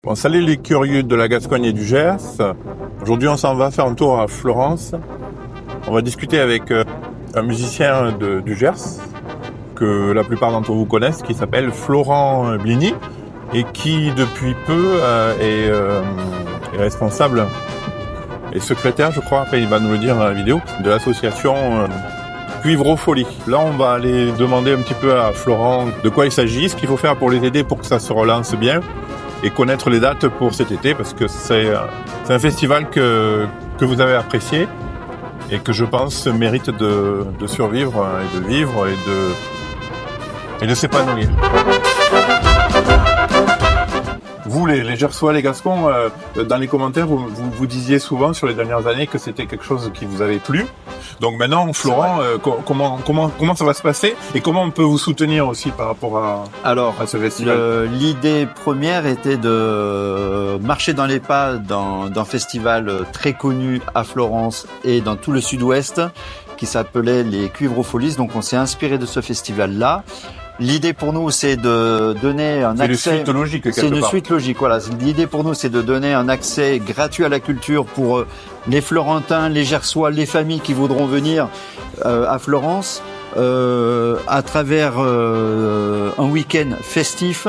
Bon, salut les curieux de la Gascogne et du Gers. Aujourd'hui, on s'en va faire un tour à Florence. On va discuter avec un musicien du Gers que la plupart d'entre vous connaissent, qui s'appelle Florent Blini et qui depuis peu est responsable et secrétaire, je crois, après il va nous le dire dans la vidéo, de l'association Cuivrofolie. Là, on va aller demander un petit peu à Florent de quoi il s'agit, ce qu'il faut faire pour les aider pour que ça se relance bien, et connaître les dates pour cet été, parce que c'est un festival que vous avez apprécié et que je pense mérite de survivre et de vivre et de s'épanouir. Vous, les Gersois, les Gascons, dans les commentaires, vous disiez souvent sur les dernières années que c'était quelque chose qui vous avait plu. Donc maintenant, Florent, comment ça va se passer et comment on peut vous soutenir aussi par rapport à ce festival? L'idée première était de marcher dans les pas d'un festival très connu à Florence et dans tout le sud-ouest qui s'appelait les Cuivropholies. Donc on s'est inspiré de ce festival-là. L'idée pour nous, c'est de donner un accès. C'est une suite logique, quelque part. C'est une suite logique, voilà. L'idée pour nous, c'est de donner un accès gratuit à la culture pour les Florentins, les Gersois, les familles qui voudront venir à Florence à travers un week-end festif.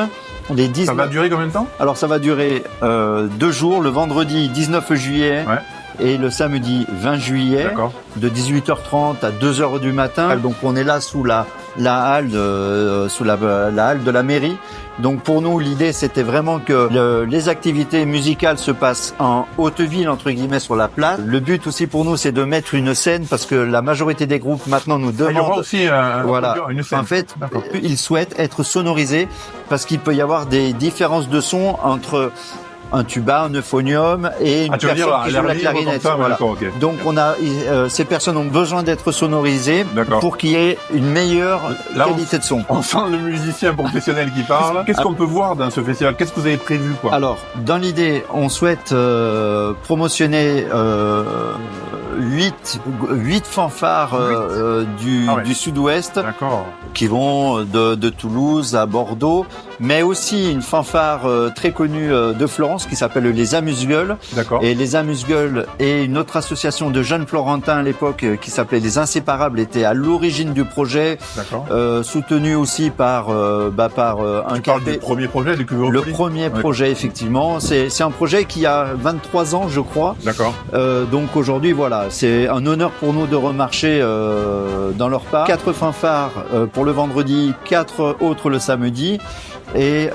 Ça va durer combien de temps? Alors, ça va durer 2 jours, le vendredi 19 juillet. Ouais. Et le samedi 20 juillet, de 18h30 à 2h du matin. Donc on est là sous la halle de la mairie. Donc pour nous, l'idée c'était vraiment que les activités musicales se passent en haute ville, entre guillemets, sur la place. Le but aussi pour nous, c'est de mettre une scène, parce que la majorité des groupes maintenant nous demandent. Il y aura aussi une scène. En fait, ils souhaitent être sonorisés, parce qu'il peut y avoir des différences de son entre un tuba, un euphonium et une personne qui joue la clarinette. Voilà. Donc ces personnes ont besoin d'être sonorisées pour qu'il y ait une meilleure qualité de son. On sent le musicien professionnel qui parle. Qu'est-ce qu'on peut voir dans ce festival? Qu'est-ce que vous avez prévu, quoi? Alors, dans l'idée, on souhaite promotionner 8 fanfares du sud-ouest qui vont de Toulouse à Bordeaux, mais aussi une fanfare très connue de Florence qui s'appelle les Amuse-Gueules. Et les Amuse-Gueules et une autre association de jeunes Florentins à l'époque qui s'appelait les Inséparables était à l'origine du projet, soutenu aussi par un du premier projet du Cuivrofolie. Le premier projet, effectivement. C'est un projet qui a 23 ans, je crois. Donc aujourd'hui, voilà, c'est un honneur pour nous de remarcher dans leur pas. 4 fanfares pour le vendredi, 4 autres le samedi. Et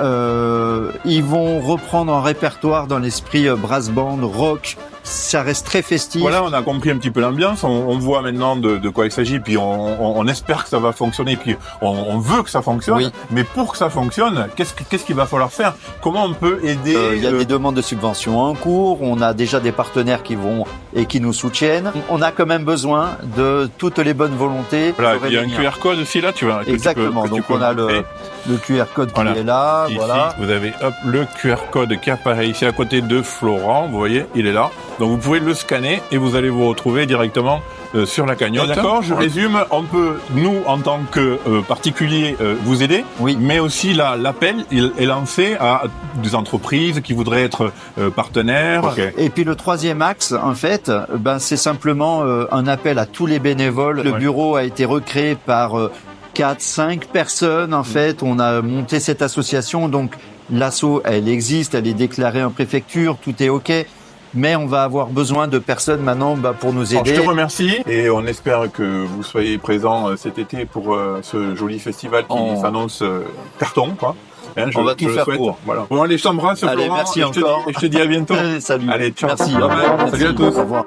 ils vont reprendre un répertoire dans l'esprit brass band, rock. Ça reste très festif. Voilà, on a compris un petit peu l'ambiance. On voit maintenant de quoi il s'agit. Puis on espère que ça va fonctionner. Puis on veut que ça fonctionne. Oui. Mais pour que ça fonctionne, qu'est-ce qu'il va falloir faire? Comment on peut aider? Il y a des demandes de subventions en cours. On a déjà des partenaires qui vont et qui nous soutiennent. On a quand même besoin de toutes les bonnes volontés. Voilà, il y a un QR code aussi là, tu vois. Exactement. Donc on a le QR code qui est là. Ici, voilà. Vous avez le QR code qui apparaît ici à côté de Florent. Vous voyez, il est là. Donc vous pouvez le scanner et vous allez vous retrouver directement sur la cagnotte. D'accord, je résume. On peut, nous, en tant que particuliers, vous aider. Oui. Mais aussi l'appel est lancé à des entreprises qui voudraient être partenaires. Et puis le troisième axe, en fait, c'est simplement un appel à tous les bénévoles. Le bureau a été recréé par 4-5 personnes. En fait, on a monté cette association. Donc l'asso, elle existe, elle est déclarée en préfecture, tout est OK. Mais on va avoir besoin de personnes maintenant pour nous aider. Alors, je te remercie et on espère que vous soyez présents cet été pour ce joli festival qui s'annonce carton, quoi. On va tout faire pour. Voilà. Bon, allez, je t'embrasse, Florent. Merci encore. Je te dis à bientôt. Salut. Allez, ciao. Merci. Salut à tous. Au revoir.